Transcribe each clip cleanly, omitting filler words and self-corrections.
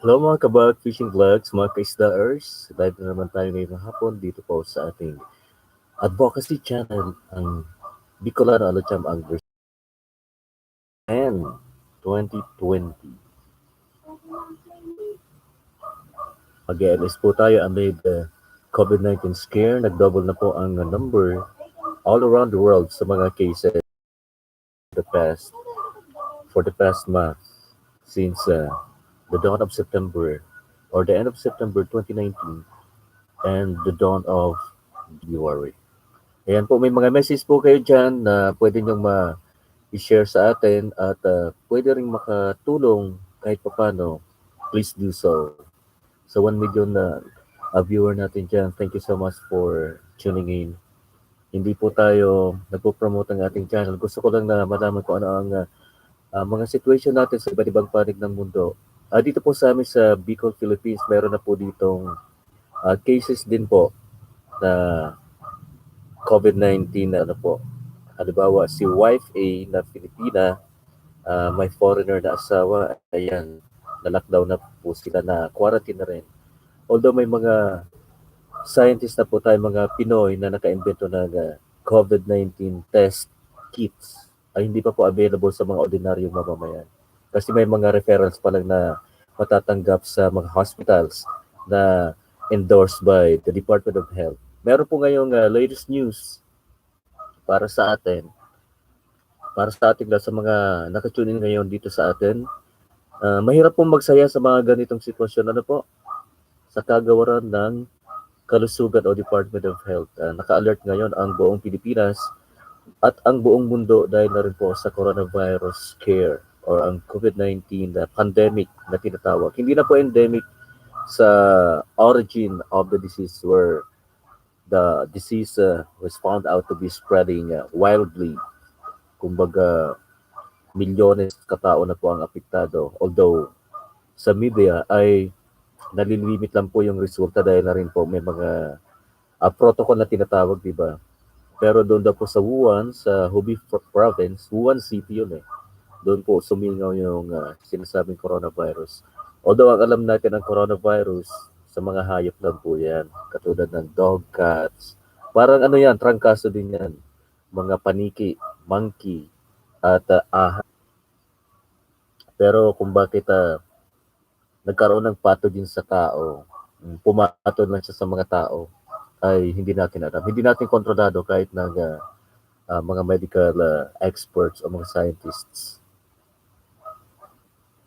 Hello mga ka-BAAC Fishing Vlogs, mga ka-ISDAers. Live na naman tayo ngayong hapon dito po sa ating advocacy channel, ang Bicolano Alacham Anglers and 2020. Mag-ELS po tayo amid COVID-19 scare. Nag-double na po ang number all around the world sa mga cases the past for the past month since the dawn of September or the end of September 2019 and the dawn of February. Ayan po, may mga message po kayo dyan na pwede nyo ma-share sa atin at pwede rin makatulong kahit papano. Please do so. So 1 million na viewer natin dyan. Thank you so much for tuning in. Hindi po tayo nagpo-promote ang ating channel. Gusto ko lang na malaman kung ano ang mga situation natin sa iba't ibang panig ng mundo. Dito po sa amin sa Bicol, Philippines, meron na po ditong cases din po na COVID-19 na ano po. Halimbawa, si wife A na Filipina, may foreigner na asawa, ayan, na-lockdown na po sila, na quarantine na rin. Although may mga scientists na po tayo, mga Pinoy na naka-invento ng COVID-19 test kits, ay hindi pa po available sa mga ordinaryong mamamayan. Kasi may mga referrals pa lang na matatanggap sa mga hospitals na endorsed by the Department of Health. Meron po ngayong latest news para sa atin, para sa ating lahat, sa mga nakatune in ngayon dito sa atin. Mahirap pong magsaya sa mga ganitong sitwasyon. Ano po? Sa kagawaran ng Kalusugan o Department of Health. Naka-alert ngayon ang buong Pilipinas at ang buong mundo dahil na rin po sa coronavirus scare or ang COVID-19 na pandemic na tinatawag. Hindi na po endemic sa origin of the disease, where the disease was found out to be spreading wildly. Kumbaga, milyones katao na po ang apektado. Although, sa media ay nalilimit lang po yung resulta dahil na rin po may mga protocol na tinatawag, di ba? Pero doon daw po sa Wuhan, sa Hubei province, Wuhan City yun eh. Doon po sumingaw yung sinasabing coronavirus. Although ang alam natin ang coronavirus, sa mga hayop lang po yan. Katulad ng dog, cats. Parang ano yan, trangkaso din yan. Mga paniki, monkey, at pero kung bakit nagkaroon ng pathogen sa tao, pumatol lang siya sa mga tao, ay hindi natin alam. Hindi natin kontrolado kahit ng mga medical experts o mga scientists.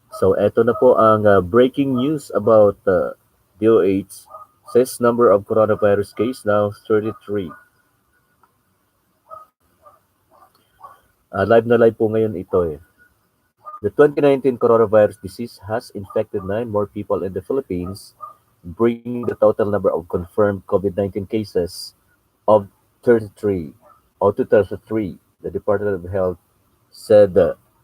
So eto na po ang breaking news about DOH. Says number of coronavirus case now 33. Live na live po ngayon ito eh. The 2019 coronavirus disease has infected 9 more people in the Philippines, bringing the total number of confirmed COVID-19 cases of 33 or to 33. The Department of Health said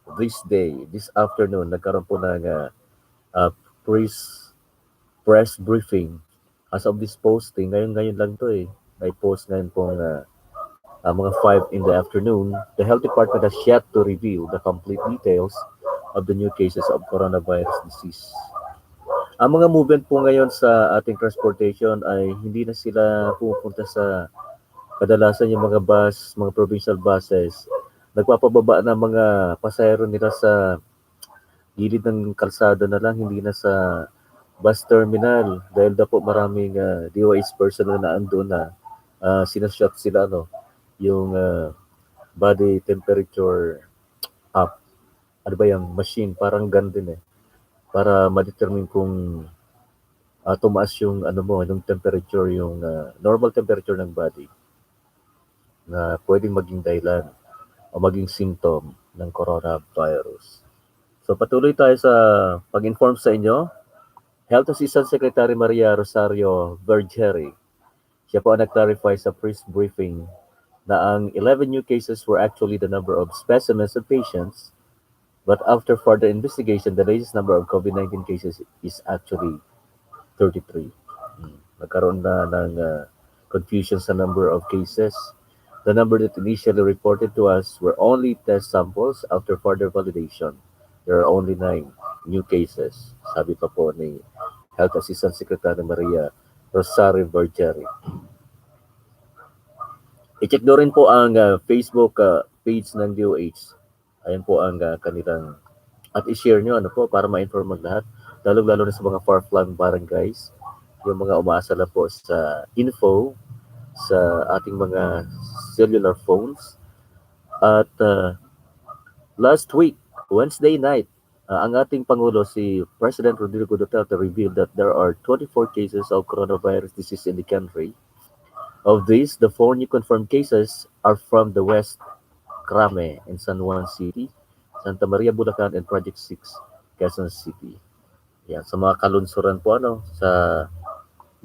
this afternoon, nagkaroon po ng uh, press, press briefing. As of this posting, ngayon lang to eh. May post ngayon pong mga 5 in the afternoon. The Health Department has yet to reveal the complete details of the new cases of coronavirus disease. Ang mga movement po ngayon sa ating transportation ay hindi na sila pupunta sa kadalasan yung mga bus, mga provincial buses. Nagpapababa na mga pasahero nila sa gilid ng kalsada na lang, hindi na sa bus terminal dahil na po maraming DOH personnel na andun na sinashot sila yung body temperature up. Ano ba yung machine? Parang gun din eh. Para ma-determine kung tumaas yung yung temperature, yung normal temperature ng body na pwedeng maging dahilan o maging symptom ng coronavirus. So patuloy tayo sa pag-inform sa inyo. Health Assistant Secretary Maria Rosario Vergeri, siya po ang nag-clarify sa press briefing na ang 11 new cases were actually the number of specimens of patients, but after further investigation, the latest number of COVID-19 cases is actually 33. Nagkaroon na ng confusion sa number of cases. The number that initially reported to us were only test samples after further validation. There are only 9 new cases, sabi pa po ni Health Assistant Secretary Maria Rosario Vergeri. I-check do rin po ang Facebook page ng DOH. Ayan po ang kanilang at i-share nyo ano po para ma-inform ang lahat. Lalo-lalo na sa mga far-flung barangays, yung mga umaasa lang po sa info sa ating mga cellular phones. At last week, Wednesday night, ang ating Pangulo, si President Rodrigo Duterte, revealed that there are 24 cases of coronavirus disease in the country. Of these, the 4 new confirmed cases are from the West Crame in San Juan City, Santa Maria, Bulacan, and Project 6, Quezon City. Yan, sa mga kalunsuran po sa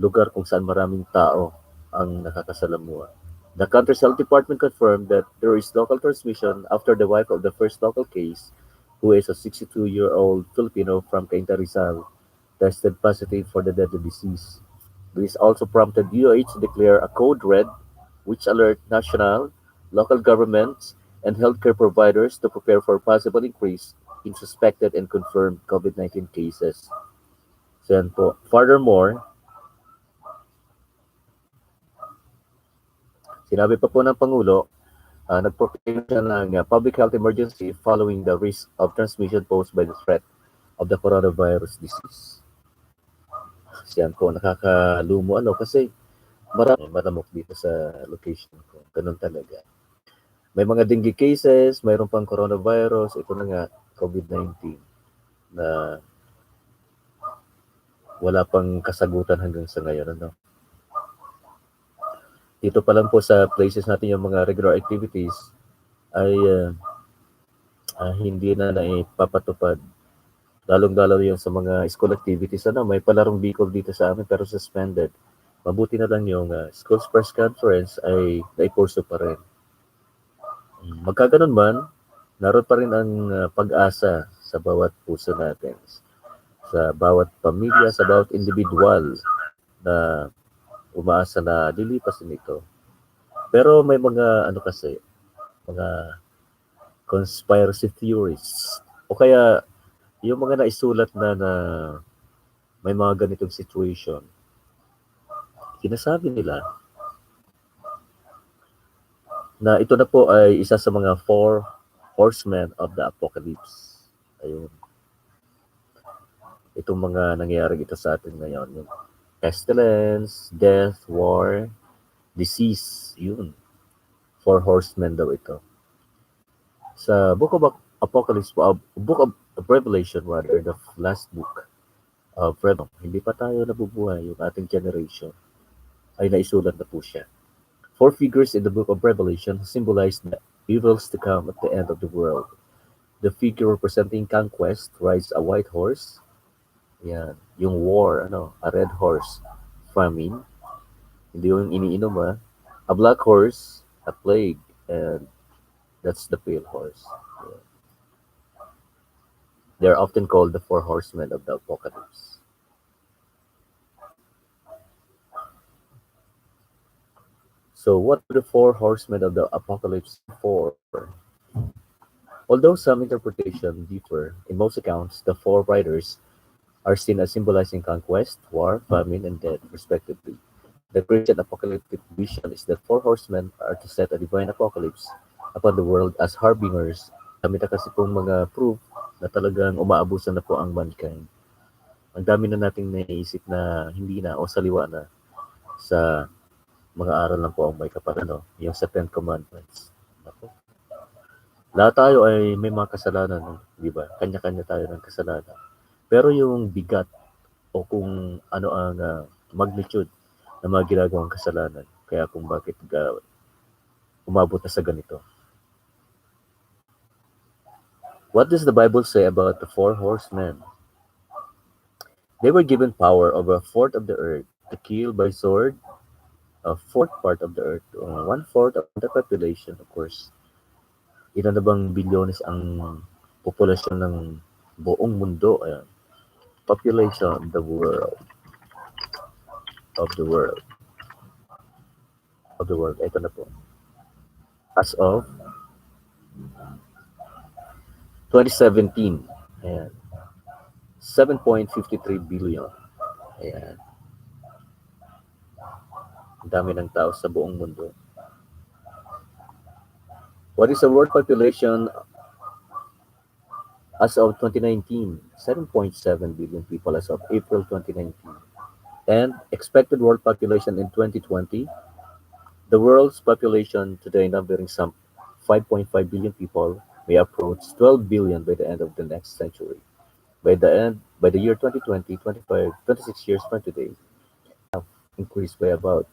lugar kung saan maraming tao ang nakakasalamuha. The country's health department confirmed that there is local transmission after the wife of the first local case, who is a 62-year-old Filipino from Cainta Rizal, tested positive for the deadly disease. This also prompted DOH to declare a code red, which alert national, local governments, and healthcare providers to prepare for possible increase in suspected and confirmed COVID-19 cases. So yan po. Furthermore, sinabi pa po ng Pangulo, nag-proclaim siya ng public health emergency following the risk of transmission posed by the threat of the coronavirus disease. Yan po, nakakalumo kasi maramok dito sa location ko. Ganun talaga. May mga dengue cases, mayroon pang coronavirus, ito na nga, COVID-19, na wala pang kasagutan hanggang sa ngayon. Dito pa lang po sa places natin yung mga regular activities ay hindi na naipapatupad. Lalong-lalo yung sa mga school activities. May palarong Bicol dito sa amin pero suspended. Mabuti na lang yung school's press conference ay naipurso pa rin. Magkaganon man, naroon pa rin ang pag-asa sa bawat puso natin. Sa bawat pamilya, sa bawat individual na umaasa na lilipas nito. Pero may mga mga conspiracy theories o kaya yung mga naisulat na may mga ganitong situation. Sinasabi nila na ito na po ay isa sa mga 4 horsemen of the apocalypse. Ayun. Itong mga nangyayari ito sa atin ngayon. Yung pestilence, death, war, disease. Yun. 4 horsemen daw ito. Sa Book of Apocalypse, Book of Revelation rather, the last book of Revelation, hindi pa tayo nabubuhay, yung ating generation, ay naisulat na po siya. 4 figures in the Book of Revelation symbolize the evils to come at the end of the world. The figure representing conquest rides a white horse. Yan. Yung war, a red horse, famine. Hindi yung iniinom A black horse, a plague, and that's the pale horse. Yeah. They're often called the 4 horsemen of the apocalypse. So what do the 4 horsemen of the apocalypse for? Although some interpretations differ, in most accounts, the 4 riders are seen as symbolizing conquest, war, famine, and death, respectively. The Christian apocalyptic vision is that 4 horsemen are to set a divine apocalypse upon the world as harbingers. Dami na kasi pong mga proof na talagang umaabusan na po ang mankind. Ang dami na nating naiisip na hindi na o saliwa na sa mga aral lang po ang may kapal, yung sa 10 Commandments. Ako. Lahat tayo ay may mga kasalanan, di ba? Kanya-kanya tayo ng kasalanan. Pero yung bigat o kung ano ang magnitude ng mga ginagawang kasalanan, kaya kung bakit umabot na sa ganito. What does the Bible say about the 4 horsemen? They were given power over a fourth of the earth to kill by sword, a fourth part of the earth, 1/4 of the population, of course. Ilan na bang bilyones ang populasyon ng buong mundo? Ayan. Population of the world. Ito na po. As of 2017, Ayan. 7.53 billion. Ayan. Ang dami ng tao sa buong mundo. What is the world population as of 2019? 7.7 billion people as of April 2019. And expected world population in 2020, the world's population today numbering some 5.5 billion people may approach 12 billion by the end of the next century. By the year 2020, 25, 26 years from today, increased by about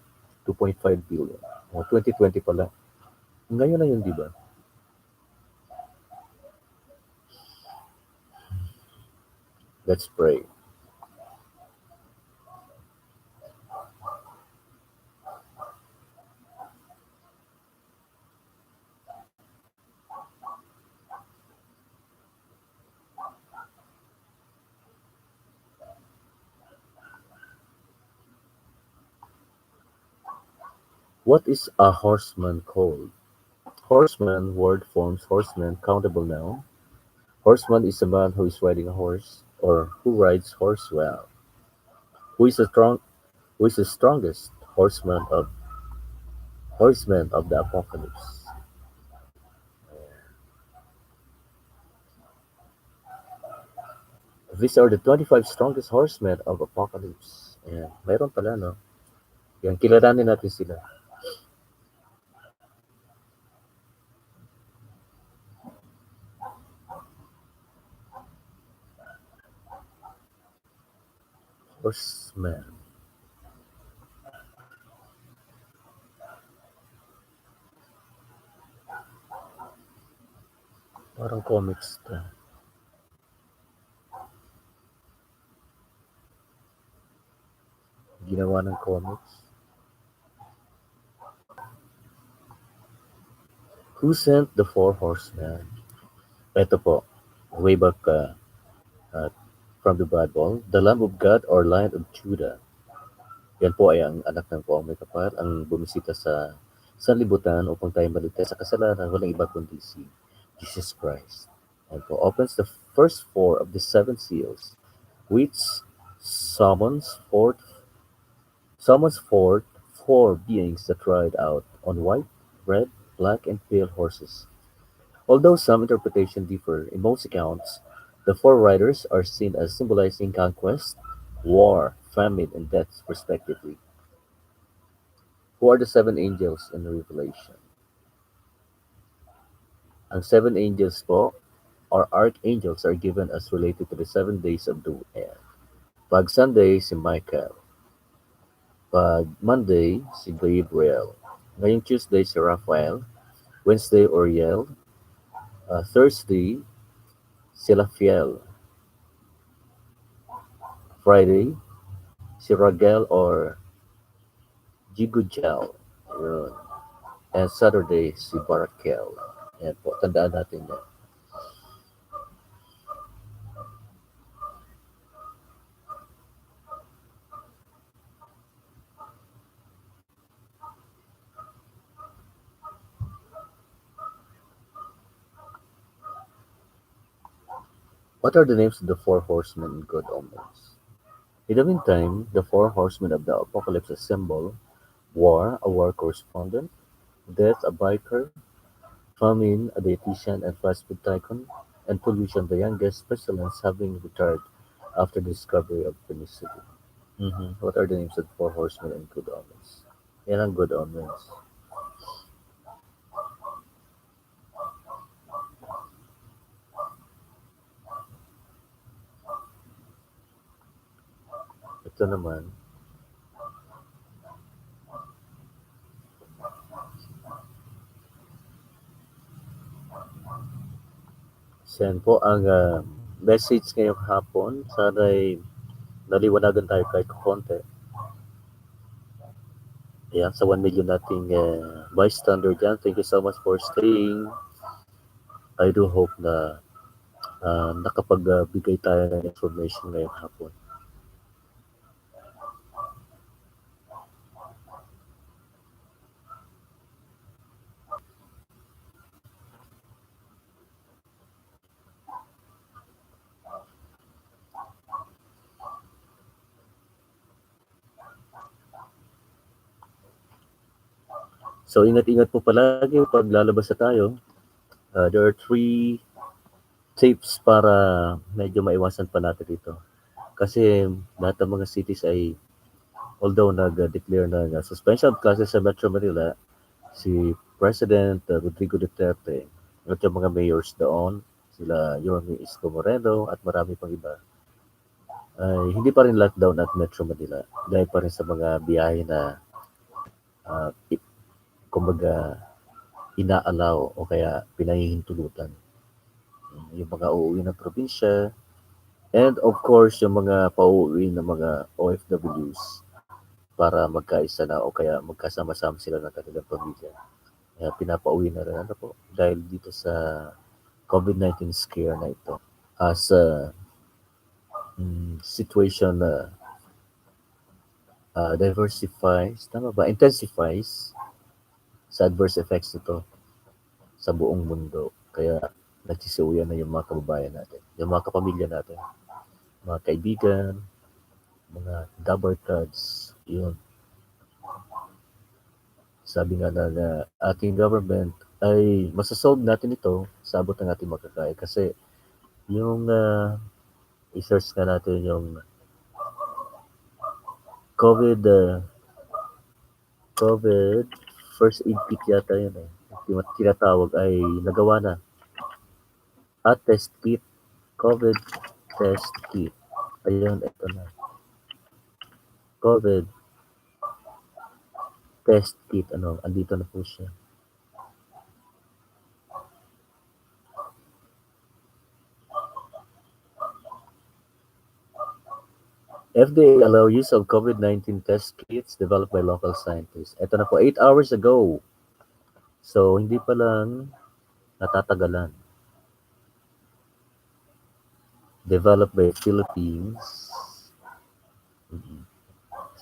2.5 billion. O 2020 pala. Ngayon na yun, di ba? Let's pray. What is a horseman called? Horseman word forms horseman countable noun. Horseman is a man who is riding a horse or who rides horse well. Who is the strongest horseman of the apocalypse? These are the 25 strongest horsemen of apocalypse. Ayan. Mayroon pala, no? Yan, kilalanin natin sila. Horseman. Parang comics to. Ginawa ng comics. Who sent the four horsemen? Ito po, way back uh, from the Bible, the Lamb of God or Lion of Judah. Yan po ay ang anak ng poong may kapal, ang bumisita sa sanlibutan upang tayo maligtas sa kasalanan, walang iba kundi si Jesus Christ. And po, opens the first four of the seven seals, which summons forth, summons forth four beings that ride out on white, red, black, and pale horses. Although some interpretations differ, in most accounts, the four riders are seen as symbolizing conquest, war, famine, and death respectively. Who are the seven angels in Revelation? Ang seven angels po, or archangels, are given as related to the 7 days of the year. Pag Sunday, si Michael. Pag Monday, si Gabriel. Ngayong Tuesday, si Raphael. Wednesday, Uriel. Thursday, si Raphael. Friday, si Ragel or Jigujal. Yun. And Saturday, si Barakel. Yan po, tandaan natin yan. What are the names of the four horsemen in good omens? In the meantime, the four horsemen of the apocalypse assemble: war, a war correspondent; death, a biker; famine, a dietitian and fast food tycoon; and pollution, the youngest pestilence having retired after the discovery of penicillin. What are the names of the four horsemen in good omens? Yan ang good omens. Ito naman, send po ang message ngayong hapon. Sana'y naliwanagan tayo kahit konti. Ayan, sa 1 million nating bystander dyan. Thank you so much for staying. I do hope na nakapagbigay tayo ng information ngayong hapon. So ingat-ingat po palagi pag lalabas na tayo. There are three tips para medyo maiwasan pa natin ito. Kasi lahat ng mga cities ay although nag-declare ng suspension of classes sa Metro Manila, si President Rodrigo Duterte at yung mga mayors doon, sila Yorme Isko Moreno at marami pang iba, ay hindi pa rin lockdown at Metro Manila dahil pa rin sa mga biyahe na uh, kumbaga inaalaw o kaya pinahihintulutan. Yung mga uuwi ng probinsya and of course yung mga pauwi ng mga OFWs para magkaisa na o kaya magkasama-sama sila ng kanilang pamilya. Kaya pinapauwi na rin ano po dahil dito sa COVID-19 scare na ito as a situation na diversifies, tama ba? Intensifies sa adverse effects nito sa buong mundo. Kaya nagsisiuyan na yung mga kababayan natin, yung mga kapamilya natin, mga kaibigan, mga dabarkads, yun. Sabi nga ng ating government ay masasolve natin ito sa abot ng ating makakaya kasi yung i-search na natin yung COVID COVID first aid kit yata yun eh. Yung tinatawag ay nagawa na at test kit, COVID test kit. Ayun, ito na. COVID test kit, ano, andito na po siya. FDA allow use of COVID-19 test kits developed by local scientists. Ito na po, 8 hours ago. So, hindi pa lang natatagalan. Developed by Philippines.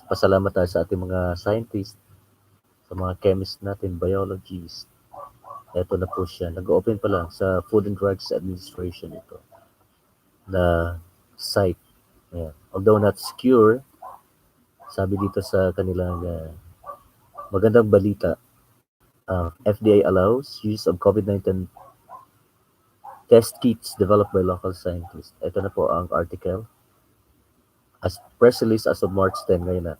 Pasalamat tayo sa ating mga scientists, sa mga chemists natin, biologists. Ito na po siya. Nag-open pa lang sa Food and Drugs Administration ito na site. Ayan. Although not secure, sabi dito sa kanilang magandang balita, FDA allows use of COVID-19 test kits developed by local scientists. Ito na po ang article. As press release as of March 10 ngayon na.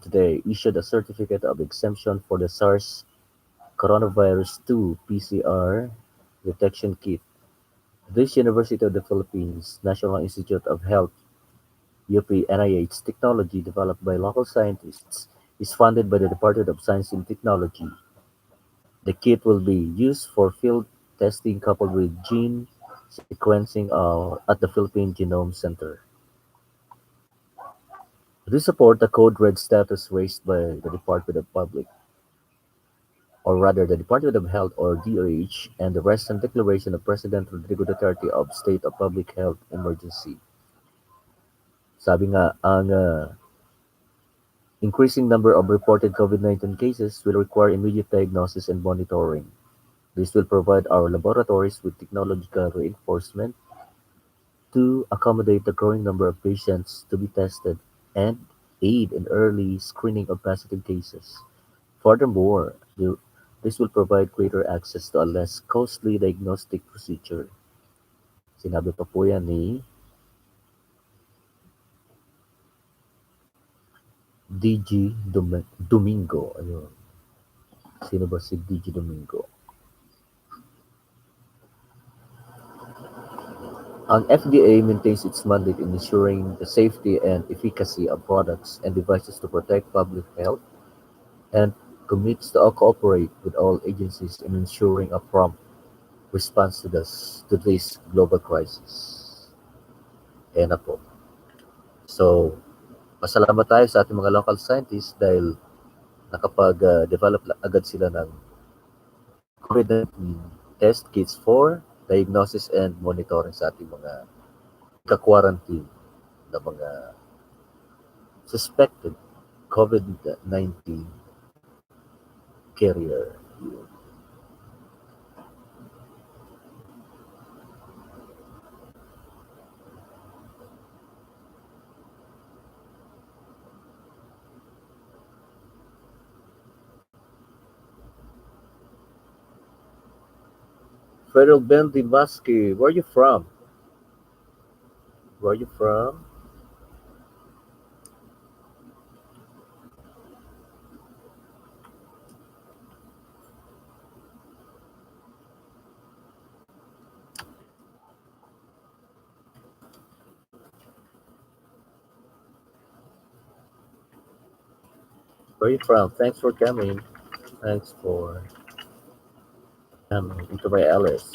Today issued a certificate of exemption for the SARS coronavirus 2 PCR detection kit. This University of the Philippines National Institute of Health UP NIH technology developed by local scientists is funded by the Department of Science and Technology. The kit will be used for field testing coupled with gene sequencing at the Philippine Genome Center. This support the code red status raised by the Department of Public, or rather the Department of Health or DOH, and the recent declaration of President Rodrigo Duterte of state of public health emergency. Sabi nga, ang increasing number of reported COVID-19 cases will require immediate diagnosis and monitoring. This will provide our laboratories with technological reinforcement to accommodate the growing number of patients to be tested and aid in early screening of positive cases. Furthermore, this will provide greater access to a less costly diagnostic procedure. Sinabi pa po yan ni DG Domingo. Ayun. Sino ba si DG Domingo? Ang FDA maintains its mandate in ensuring the safety and efficacy of products and devices to protect public health and commits to cooperate with all agencies in ensuring a prompt response to this global crisis. Ayan na po. So, pasalamat tayo sa ating mga local scientists dahil nakapag-develop agad sila ng COVID-19 test kits for diagnosis and monitoring sa ating mga ka-quarantine na mga suspected COVID-19 carrier. Federal Bendy Muskie, where are you from? Where are you from? Where are you from? Thanks for coming. Thanks for coming into my Alice.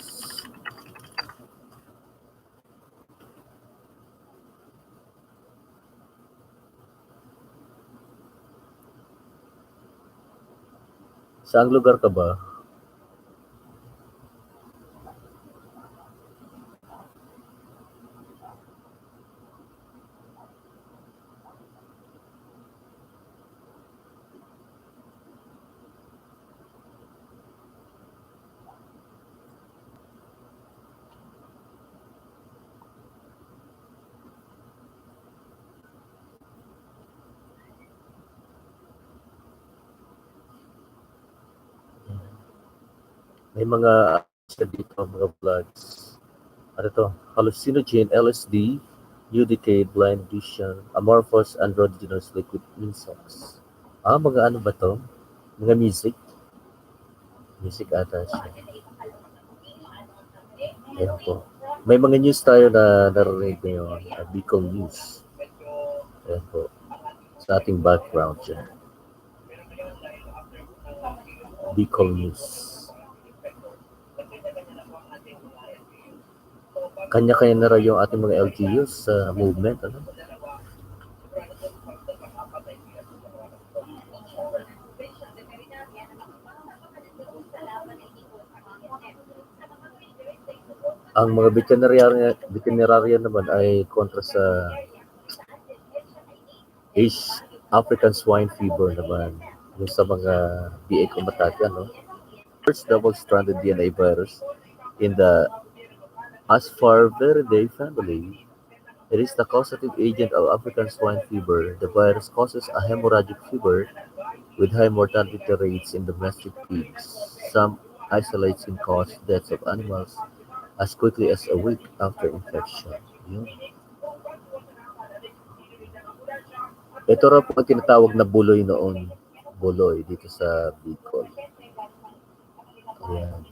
Saan lugar ka ba? May mga siya dito, mga vlogs. Ano to? Hallucinogen, LSD, Udicade, blind vision, amorphous androgynous liquid insects. Mga ano ba to? Mga music. Music ata siya. Ayan po. May mga news tayo na narinig ngayon. Bicol News. Ayan po. Sa ating background dyan. Bicol News. Kanya-kanya na raw yung ating mga LGUs sa movement. Ano? Ang mga veterinarian naman ay kontra sa African swine fever naman. Yung sa mga BAAC umatake, ano? First double-stranded DNA virus in the Asparveridae family. It is the causative agent of African swine fever. The virus causes a hemorrhagic fever with high mortality rates in domestic pigs. Some isolates can cause deaths of animals as quickly as a week after infection. Yun. Ito raw po ang tinatawag na buloy noon. Buloy dito sa Bicol. Ayan.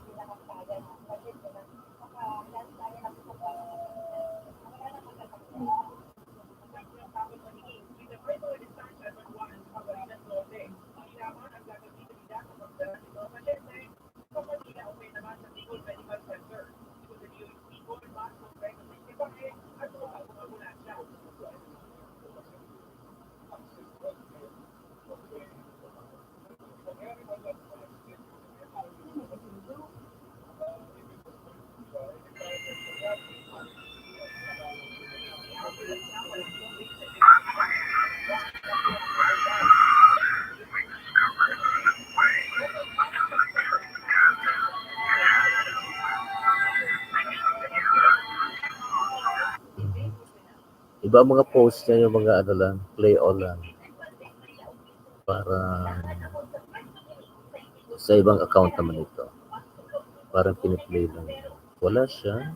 Iba ang mga post niya yung mga ano lang, play all lang. Para sa ibang account naman ito. Parang piniplay lang. Wala siya.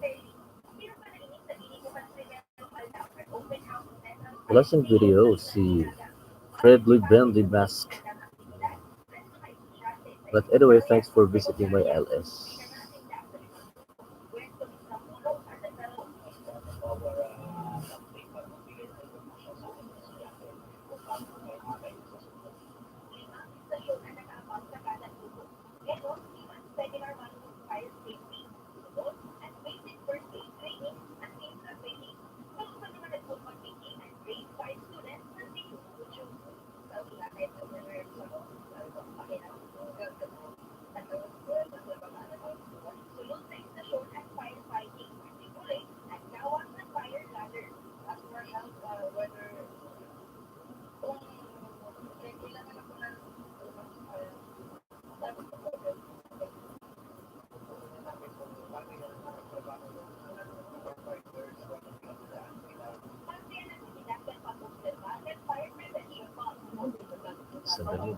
Wala siyang video si Fredly Bendy Mask. But anyway, thanks for visiting my LS. Sandali.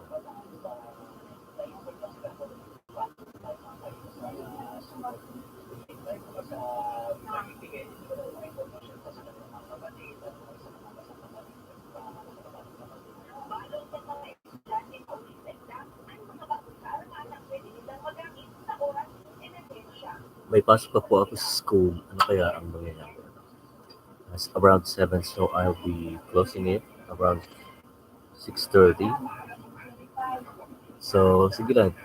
may pasok pa po ako sa school. Ano kaya ang mangyayari? It's around 7, so I'll be closing it around 6:30. So, sige lang.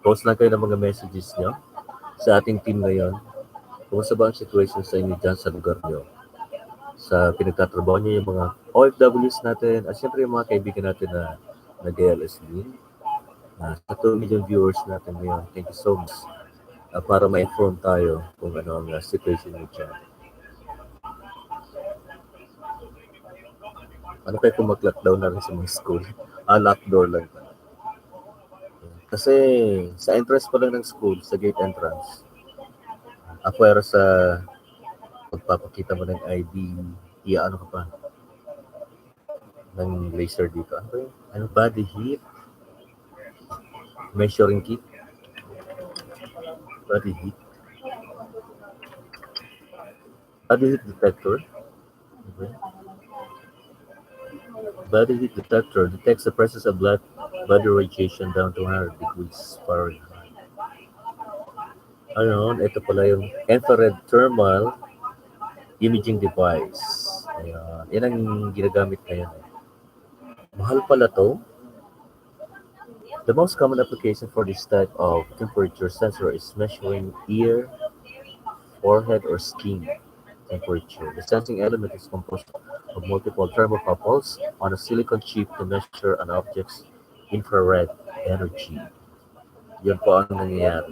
Post lang kayo ng mga messages nyo sa ating team ngayon. Kumusta ba ang situation sa inyo dyan sa lugar nyo? Sa pinagtatrabaho nyo yung mga OFWs natin at syempre yung mga kaibigan natin na nag-ALS din. Sa 2 million viewers natin ngayon, thank you so much para ma-inform tayo kung ano ang situation nyo dyan. Ano kayo kung mag-lockdown na rin sa mga school? Lockdoor lang. Kasi sa entrance pa lang ng school, sa gate entrance, afuera sa pagpapakita mo ng ID, ano ka pa, ng laser dito. Ano ba yun? Ano, body heat? Measuring kit? Body heat? Body heat detector? Okay. Body heat detector detects the presence of blood body radiation down to 100 degrees Fahrenheit. Ano, ito pala yung infrared thermal imaging device. Ayan. Yan ang ginagamit ngayon. Mahal pala to. The most common application for this type of temperature sensor is measuring ear, forehead, or skin temperature. The sensing element is composed of multiple thermocouples on a silicon chip to measure an object's infrared energy. Yun po ang nangyayari.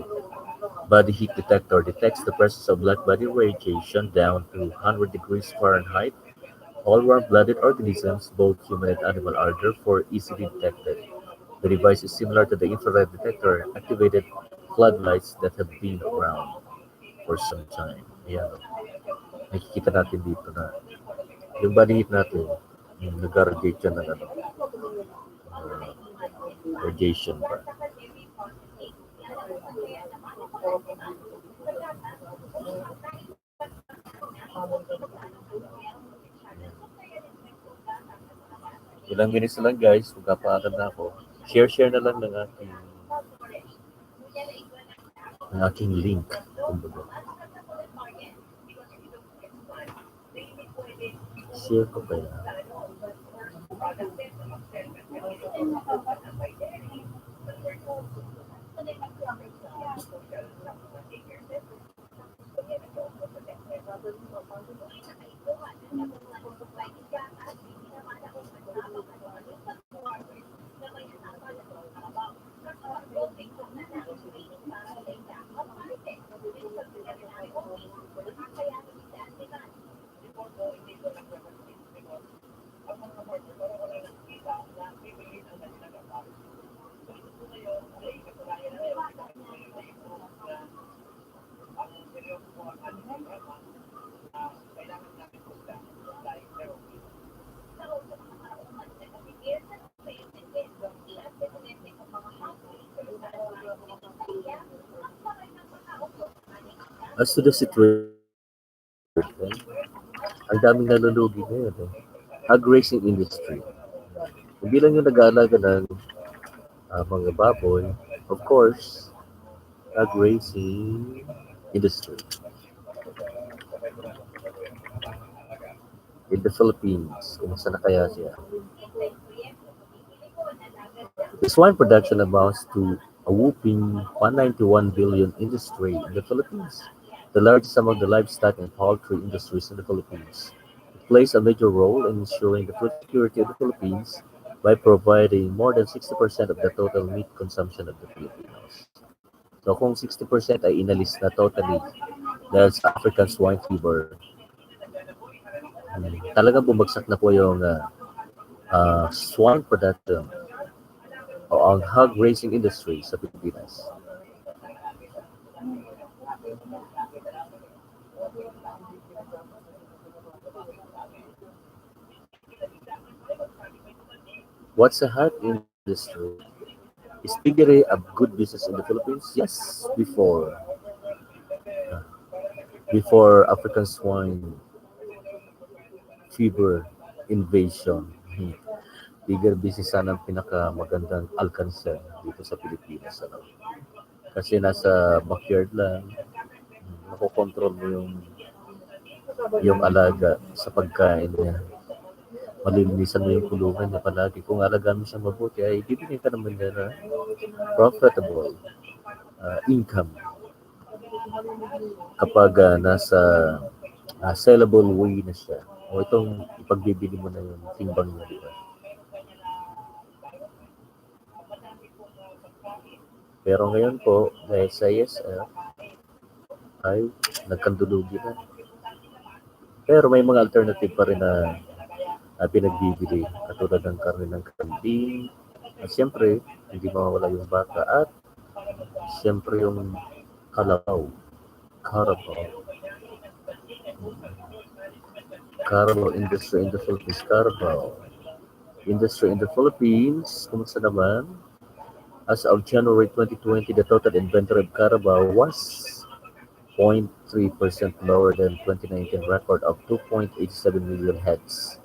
Body heat detector detects the presence of black body radiation down to 100 degrees Fahrenheit. All warm-blooded organisms, both human and animal, are therefore easily detected. The device is similar to the infrared detector activated floodlights that have been around for some time. Ayan, nakikita natin dito na yung body heat natin, yung nag-radiate yan ng radiation pa. Ilang minutes na lang guys, magkapaalam na ako. Share na lang ng aking link. Kumbaga. Share ko pa yan. As to the situation, ang daming nalulugi ngayon. Hog racing industry. Hindi lang yung nag-aalaga ng mga baboy. Of course, hog racing industry in the Philippines. Kumusta na kaya siya? The swine production amounts to a whopping 191 billion industry in the Philippines, the largest among the livestock and poultry industries in the Philippines. It plays a major role in ensuring the food security of the Philippines by providing more than 60% of the total meat consumption of the Filipinos. So kung 60% ay inalis na totally dahil sa African swine fever, talagang bumagsak na po yung swine production o ang hog racing industry sa Pilipinas. What's a hog industry? Is piggery a good business in the Philippines? Yes, before African swine fever invasion. Bigger business sana ang pinakamagandang alkanse dito sa Pilipinas. Ano? Kasi nasa backyard lang, nakokontrol mo yung alaga sa pagkain niya. Malilinisan mo yung kulungan niya palagi. Kung alagaan mo siya mabuti, ay bibigyan ka naman niya na profitable income kapag nasa sellable way na siya. O itong ipagbibili mo na yung timbang niya, di ba? Pero ngayon po, dahil sa ISF, ay nagkandulugi na. Pero may mga alternative pa rin na pinagbibili, katulad ng karne ng kambing, at siyempre, hindi mawawala yung baka, at siyempre yung kalabaw, carabao, carabao industry in the Philippines, carabao. Industry in the Philippines, kumusta naman? As of January 2020, the total inventory of carabao was 0.3% lower than 2019 record of 2.87 million heads.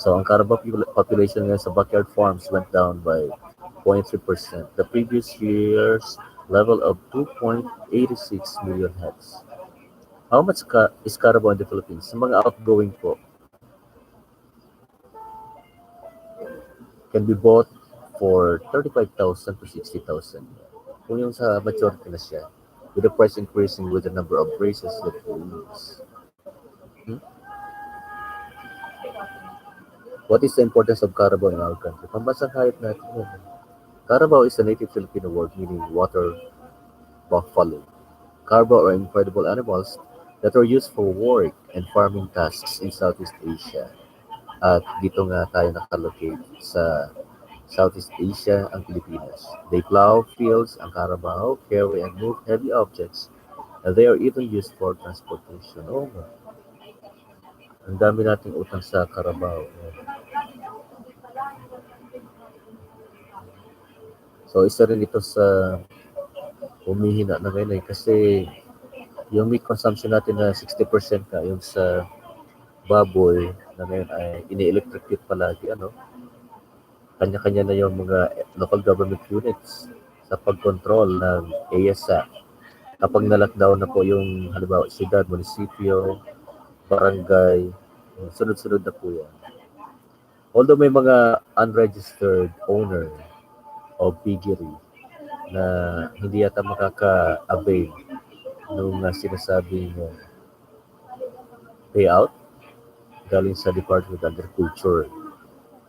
So ang carabao population ngayon sa backyard farms went down by 0.3%. The previous year's level of 2.86 million heads. How much is carabao in the Philippines? Sa mga outgoing po, can be bought for 35,000 to 60,000. Kung yung sa maturity na siya, with the price increasing with the number of races that we use. What is the importance of carabao in our country? Pambansang kahit natin yun. Carabao is a native Filipino word meaning water buffalo. Carabao are incredible animals that are used for work and farming tasks in Southeast Asia. At dito nga tayo nakalocate sa Southeast Asia, ang Pilipinas. They plow fields, ang carabao, carry and move heavy objects, and they are even used for transportation. Oh, ang dami nating utang sa carabao. So, isa rin ito sa humihina na ngayon kasi yung meat consumption natin na 60% ka, yung sa baboy na ngayon ay ini-electrocute palagi, kanya-kanya na yung mga local government units sa pagkontrol ng ASA. Kapag na-lockdown na po yung halimbawa siyudad, munisipyo, barangay, sunod-sunod na po yan. Although may mga unregistered owner o piggery na hindi yata makaka-avail nung sinasabing payout galing sa Department of Agriculture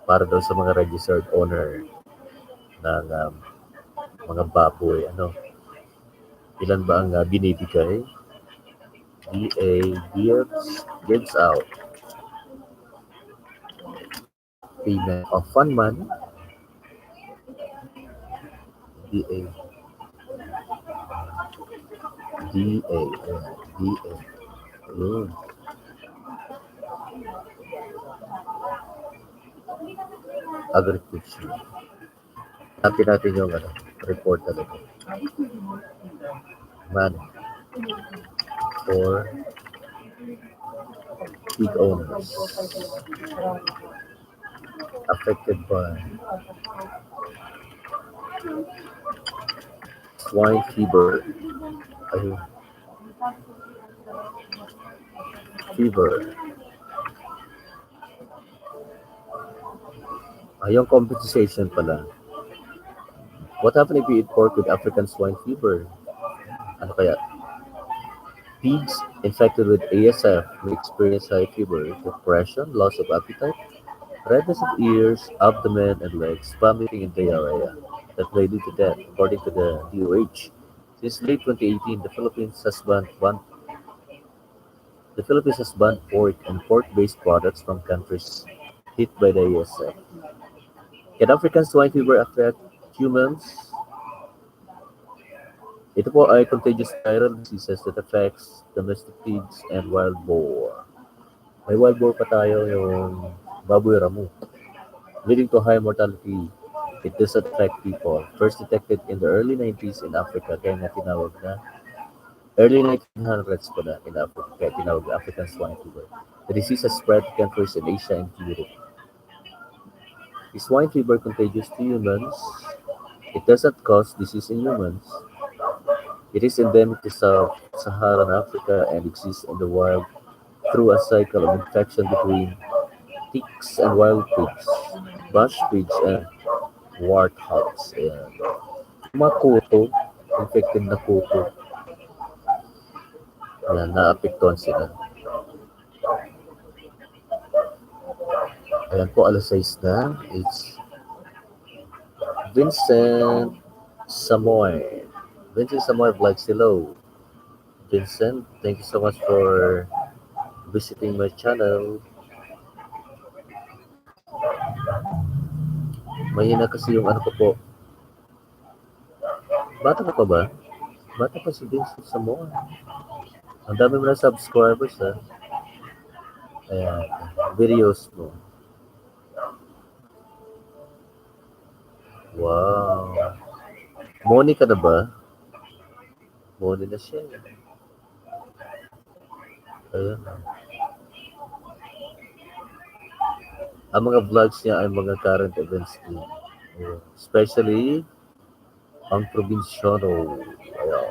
para daw sa mga registered owner ng mga baboy. Ilan ba ang binibigay? gives out payment of fund money. DA. DA. DA. Yun. Agriculture. Hanapin natin yung report talaga. Money for pig owners affected by swine fever. Ayun. Fever. Yung compensation pala. What happened if you eat pork with African swine fever? Ano kaya? Pigs infected with ASF may experience high fever, depression, loss of appetite, redness of ears, abdomen, and legs, vomiting, and diarrhea that may lead to death, according to the DOH. Since late 2018, the Philippines has banned pork and pork-based products from countries hit by the ASF. Can African swine fever affect humans? Ito po ay contagious viral diseases that affects domestic pigs and wild boar. May wild boar pa tayo, yung baboy ramo, leading to high mortality. It does affect people. First detected in the early 90s in Africa, kaya nga tinawag na early 1900s pa na in Africa, kaya tinawag na African swine fever. The disease has spread to countries in Asia and Europe. Is swine fever contagious to humans? It does not cause disease in humans. It is endemic to sub-Saharan Africa and exists in the wild through a cycle of infection between ticks and wild pigs, bush pigs, and warthogs. Ayan. Yung mga kuto, infected na kuto, ayan, naapektuhan sila. Ayan po, alas 6 na. It's Vincent Samoy. Vincent Samoy vlogs, hello. Vincent, thank you so much for visiting my channel. Mahina kasi yung ano ko po. Bata ka pa ba? Bata pa si Vincent Samoy. Ang dami mo na subscribers ha. Ayan, videos mo. Wow. Moni ka na ba? Moni na siya. Ayan. Ang mga vlogs niya ay mga current events din. Ayan. Especially ang probinsyano. Ayan.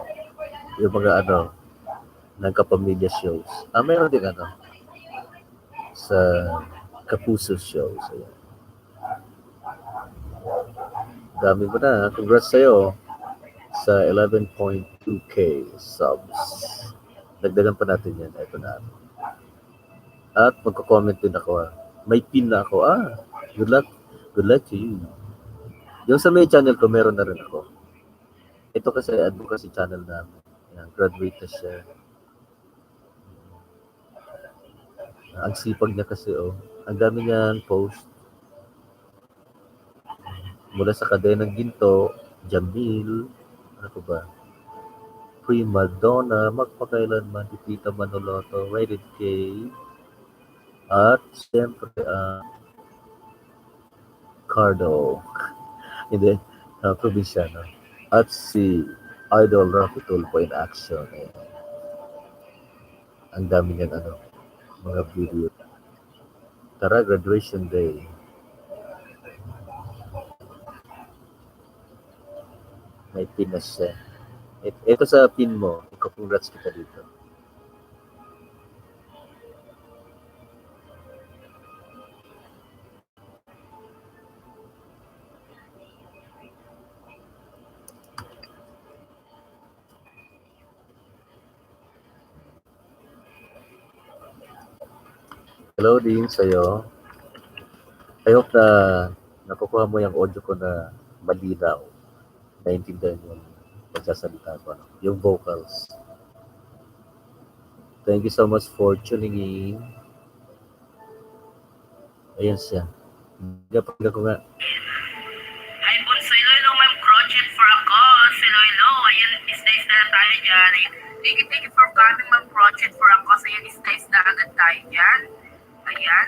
Yung mga ano, ng kapamilya shows. Meron din ano, sa Kapuso shows. Ayan. Dami mo na. Congrats sa'yo sa 11.2k subs. Dagdagan pa natin yan. Ito na. At magko-comment din ako. May pin na ako. Good luck. Good luck to you. Yung sa may channel ko, meron na rin ako. Ito kasi advocacy channel namin. Ayan, graduate na siya. Ang sipag niya kasi, ang dami niyang post. Mula sa Kadenang Ginto, Jamil, ano ba? Prima Donna, Magpakailanman, Tita Manoloto, Rated K, at siyempre, Cardo, hindi, probinsyano. At si Idol Rafi Tulfo in action. Ang dami niyan, mga video. Tara, graduation day. May pin na siya. Ito sa pin mo. Congrats kita dito. Hello din sa'yo. I hope na nakukuha mo yung audio ko na malinaw. Naintindihan mo yung pagsasalita ko. Yung vocals. Thank you so much for tuning in. Ayan siya. Pagka ko nga. Hi, Bunso. Hello, ma'am. Project for ako. Hello. Ayan, is na tayo dyan. Thank you for coming, ma'am. Project for ako. So, ayan, is na agad tayo dyan. Ayan.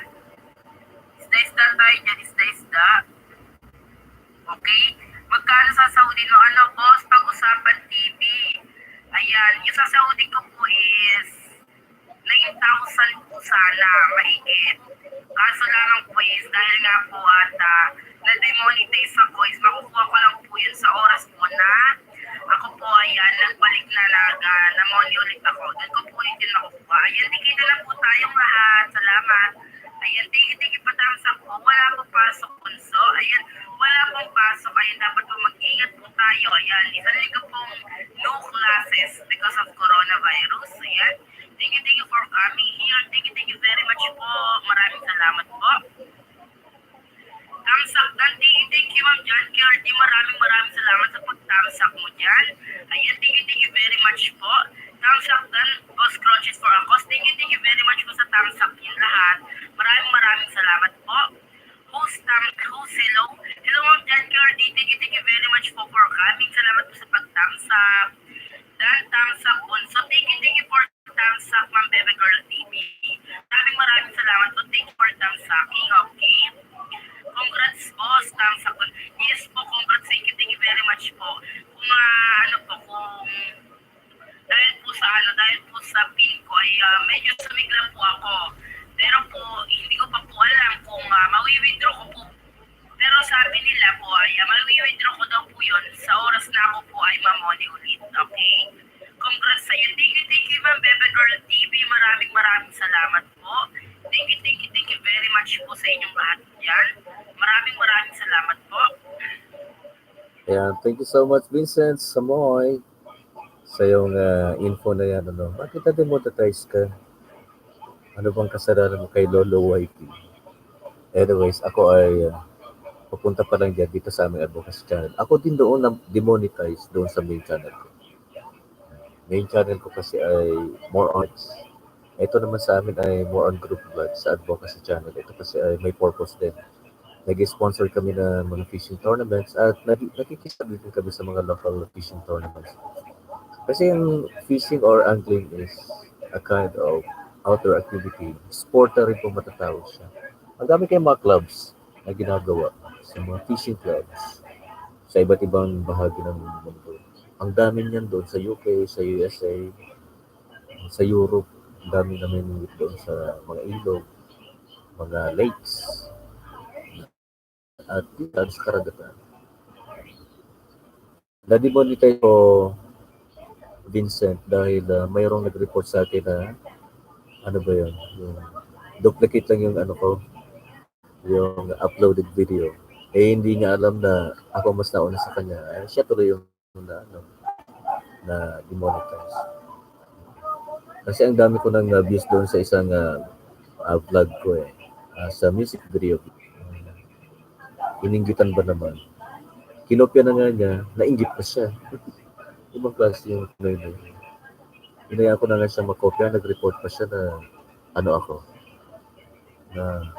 Is na tayo dyan. Is na. Okay? Magkano sa Saudi no? Boss? Pag-usapan TV. Ayan. Yung sa Saudi ko po is 9,000 po sana. Mahigit. Kaso lang po is dahil nga po ata na-demonetize ako is makukuha ko lang po yun sa oras po na ako po ayan, nagbalik na laga, na-money ulit ako. Doon ko po ulit yun makukuha. Ayan, tigil na lang po tayong lahat. Salamat. Ayan, tigil pa tamsak po. Wala pong pasok punso. Ayan, wala pong pasok. Ayan, dapat po mag-ingat po tayo. Ayan, isang linggo pong no classes because of coronavirus. Ayan, thank you for coming here. Thank you very much po. Maraming salamat po. Tamsak dan, thank you ma'am John Kerdy. Maraming salamat sa pagtamsak mo dyan. Ayan, thank you very much po. Tamsak dan, Boss Crunches for Akos. Thank you very much po sa tamsak yung lahat. Maraming salamat po. Host, hello. Hello ma'am John Kerdy. Thank you very much po for coming. Salamat po sa pagtamsak. Dan, tamsak po. So, thank you for tamsak, ma'am Bebe Girl TV. Maraming salamat po. Thank you for tamsaking. Okay. Congrats boss, tamsak po. Yes po, congrats. Thank you very much po. Kung dahil po sa pin ko ay medyo sumigla po ako. Pero po, hindi ko pa po alam kung mawi-withdraw ko po. Pero sabi nila po ay mawi-withdraw ko daw po yun sa oras na ako po ay mamoni ulit. Okay? Earl TV. Maraming salamat po. Thank you very much po sa inyong lahat dyan. Maraming salamat po. Ayan, thank you so much, Vincent Samoy, sa iyong info na yan. Ano. Bakit na-demonetize ka? Ano bang kasalanan mo kay Lolo Whitey? Anyways, ako ay papunta pa lang dyan dito sa aming advocacy channel. Ako din doon na demonetize doon sa main channel ko. Main channel ko kasi ay more on ito naman sa amin ay more on group vlog sa advocacy channel. Ito kasi ay may purpose din. Nag-sponsor kami ng mga fishing tournaments at nakikisali din kami sa mga local fishing tournaments. Kasi yung fishing or angling is a kind of outdoor activity. Sport na rin po matatawag siya. Ang dami kayong mga clubs na ginagawa sa mga fishing clubs sa iba't ibang bahagi ng mundo. Ang dami niyan doon sa UK, sa USA, sa Europe. Ang dami namin doon sa mga ilog, mga lakes, at dito sa karagatan. Na-demonetize ko, Vincent, dahil mayroong nag-report sa akin na ano ba yun, yung duplicate lang yung ano ko, yung uploaded video. Eh hindi niya alam na ako mas nauna sa kanya. Eh, siya tuloy yung na demonetize. Kasi ang dami ko nang views doon sa isang vlog ko sa music video. Ininggitan ba naman? Kinopya na nga niya, nainggit pa siya. Ibang klase yung Pinoy na yun. Inaya ko na nga siya makopya, nag-report pa siya na ano ako, na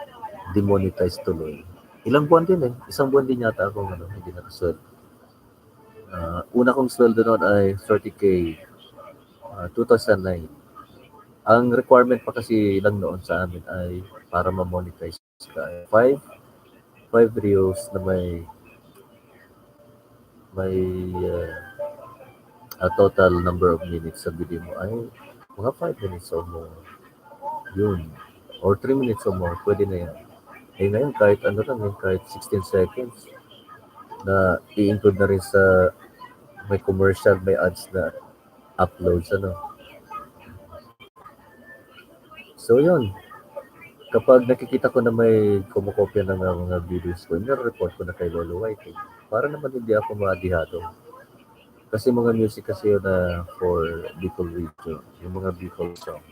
demonetize tuloy. Ilang buwan din isang buwan din yata ako hindi nakasweldo. Una kong sweldo noon ay 30K, 2009. Ang requirement pa kasi lang noon sa amin ay para ma-monetize ka ay 5 reels na may a total number of minutes sa video mo ay mga 5 minutes or more. Yun. Or 3 minutes or more, pwede na yan. Eh ngayon, kahit ano lang kahit 16 seconds na i-include na rin sa may commercial, may ads na uploads, So yun, kapag nakikita ko na may kumukopya ng mga videos ko, nire-report ko na kay Lolo White. Para naman hindi ako maadihado. Kasi mga music kasi yun na for Bicol region, yung mga Bicol songs.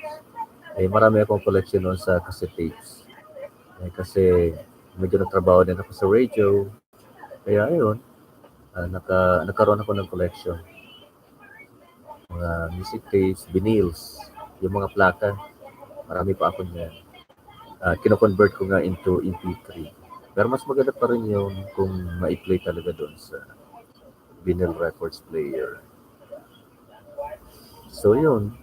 Eh marami akong collection noon sa cassette tapes. Kasi medyo nagtrabaho din ako sa radio. Kaya ayun, nagkaroon ako ng collection. Mga music tapes, vinyls, yung mga plaka. Marami pa ako niyan. Kino-convert ko nga into MP3. Pero mas maganda pa rin yun kung ma-play talaga doon sa vinyl records player. So yun,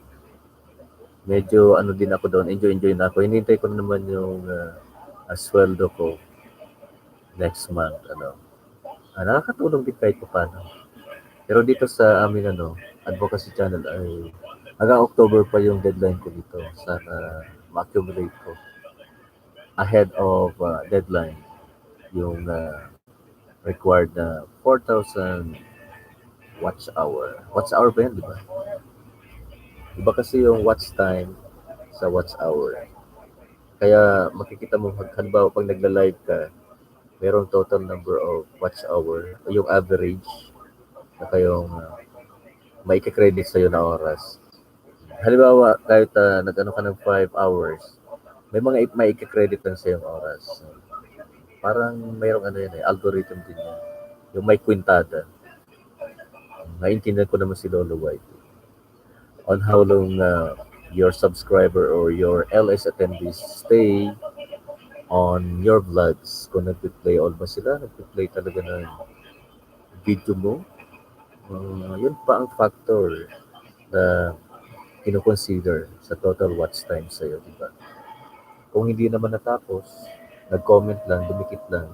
medyo din ako doon, enjoy na ako. Hinihintay ko naman yung sweldo ko next month. Nakakatulong din kahit pa paano. Pero dito sa aming advocacy channel ay hanggang October pa yung deadline ko dito. Sana ma-accumulate ko ahead of deadline yung required na 4,000 watch hour. Watch hour ba yan, di ba? Iba kasi yung watch time sa watch hour. Kaya makikita mo, halimbawa pag nagla-live ka, merong total number of watch hour, yung average na kayong maika-credit sa'yo na oras. Halimbawa, kahit nag-ano ka ng 5 hours, may mga maika-credit lang sa yung oras. Parang mayroong algorithm din yan. Yung may kwintada. Naintindihan ko naman si Lolo White. On how long your subscriber or your LS attendees stay on your vlogs. Kung nag-play all ba sila, nag-play talaga ng video mo. Yun pa ang factor na kino-consider sa total watch time sa'yo, di ba? Kung hindi naman natapos, nag-comment lang, dumikit lang,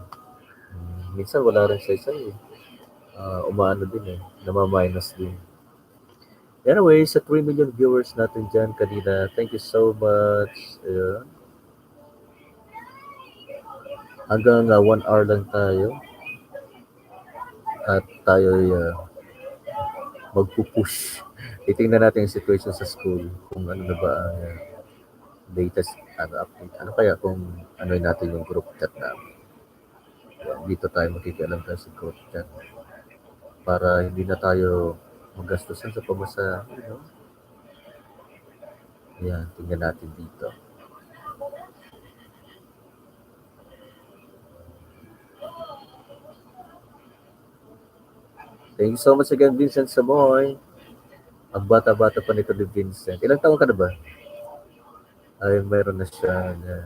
minsan wala rin sa'yo. Umaano din nama-minus din. Anyway, sa 3 million viewers natin dyan kanina, thank you so much. Hanggang 1 hour lang tayo. At tayo magpupush Titingnan natin yung situation sa school, kung ano na ba ang latest update. Ano kaya kung ano natin yung group chat namin. Yan, dito tayo makikialam tayo sa group chat para hindi na tayo magastusan sa pamasahe. No? Yan, tingnan natin dito. Thank you so much again, Vincent Samoy. Ang bata-bata pa nito ni Vincent. Ilang taon ka na ba? Ay, mayroon na siya na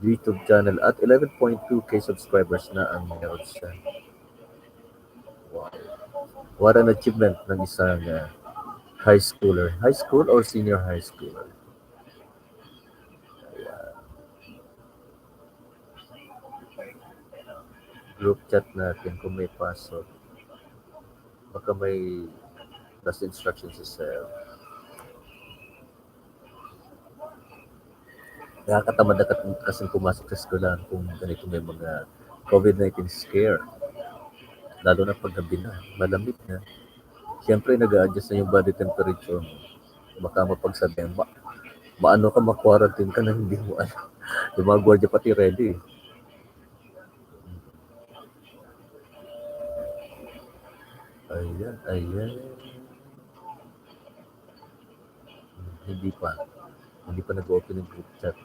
YouTube channel at 11.2k subscribers na ang meron siya. Wow. What an achievement ng isang high schooler. High school or senior high schooler? Group chat natin kung may pasok. Baka may last instructions sa nakakatamad na kasi pumasok sa eskwelahan kung ganito may mga COVID-19 scare. Lalo na pag gabi na, malamig na. Siyempre, nag-a-adjust na yung body temperature mo. Baka mapagsabihan, maano ka, ma-quarantine ka na hindi mo alam. Yung mga gwardiya pati ready. Ayan, ayan. Hindi pa. Hindi pa nag-open yung group chat.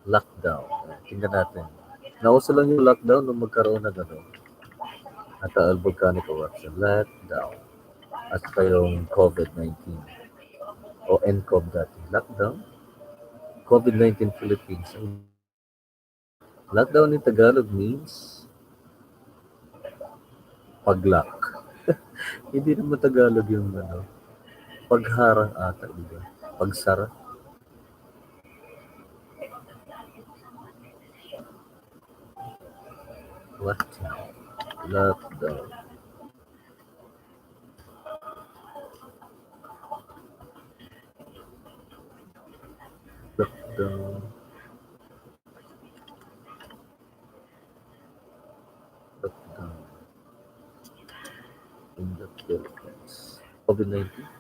Lockdown. Tingnan natin. Nauso lang yung lockdown nung magkaroon na gano'n. At volcanic eruption. Lockdown. At saka yung COVID-19. O NCOV dati. Lockdown. COVID-19 Philippines. Lockdown in Tagalog means pag-lock. Hindi naman Tagalog yung ano. Pagharang ata, di ba? Pagsara. What? Lockdown. Lockdown. Lockdown. In the Philippines. COVID-19.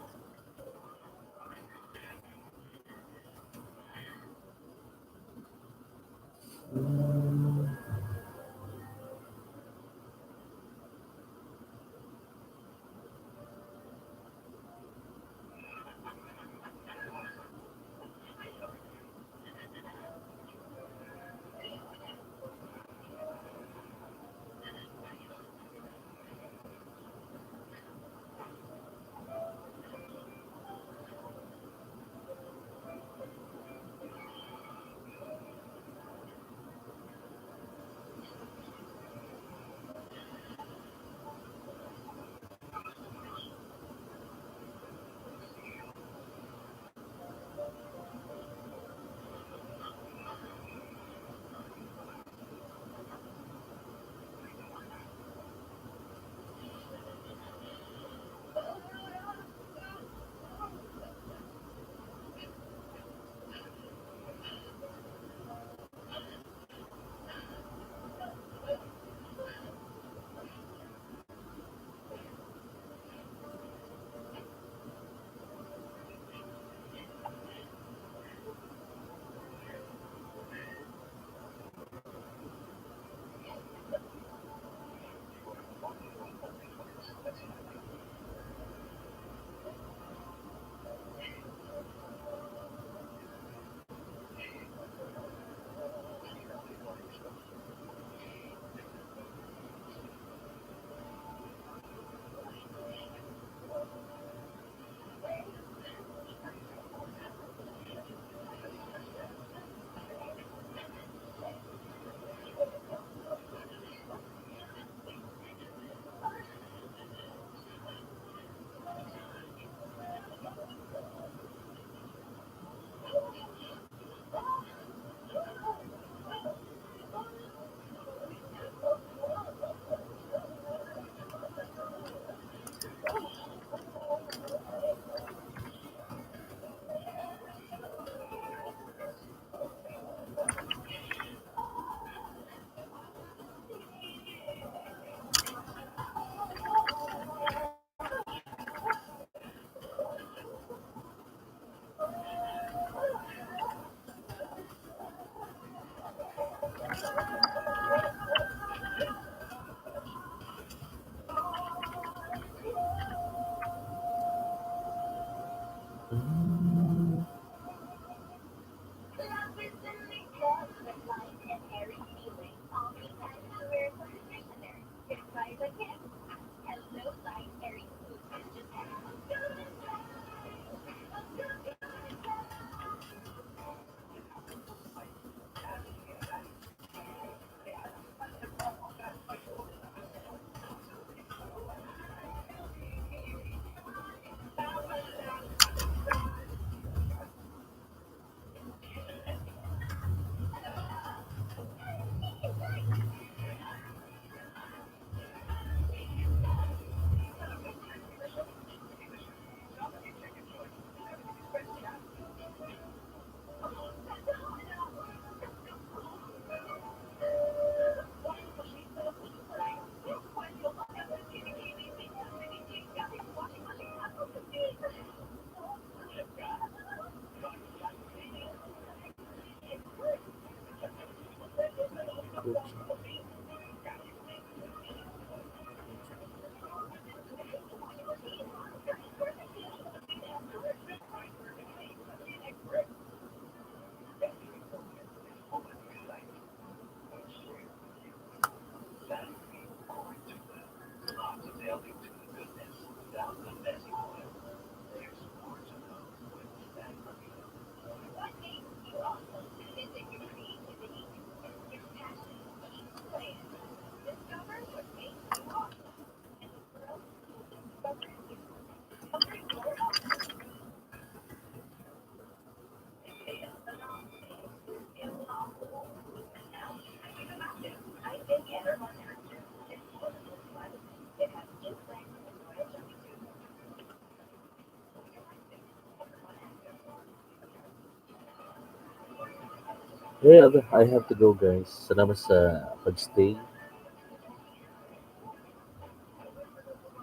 Yeah, I have to go, guys. Salamat sa pagstay.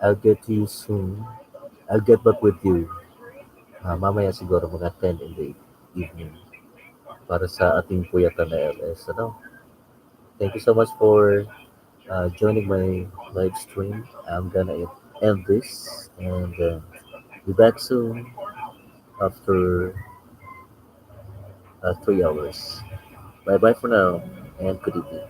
I'll get to you soon. I'll get back with you. Mamaya siguro mga 10 in the evening para sa ating puyatan na LS. Ano? Thank you so much for joining my live stream. I'm gonna end this and be back soon after 3 hours. Bye bye for now and good evening.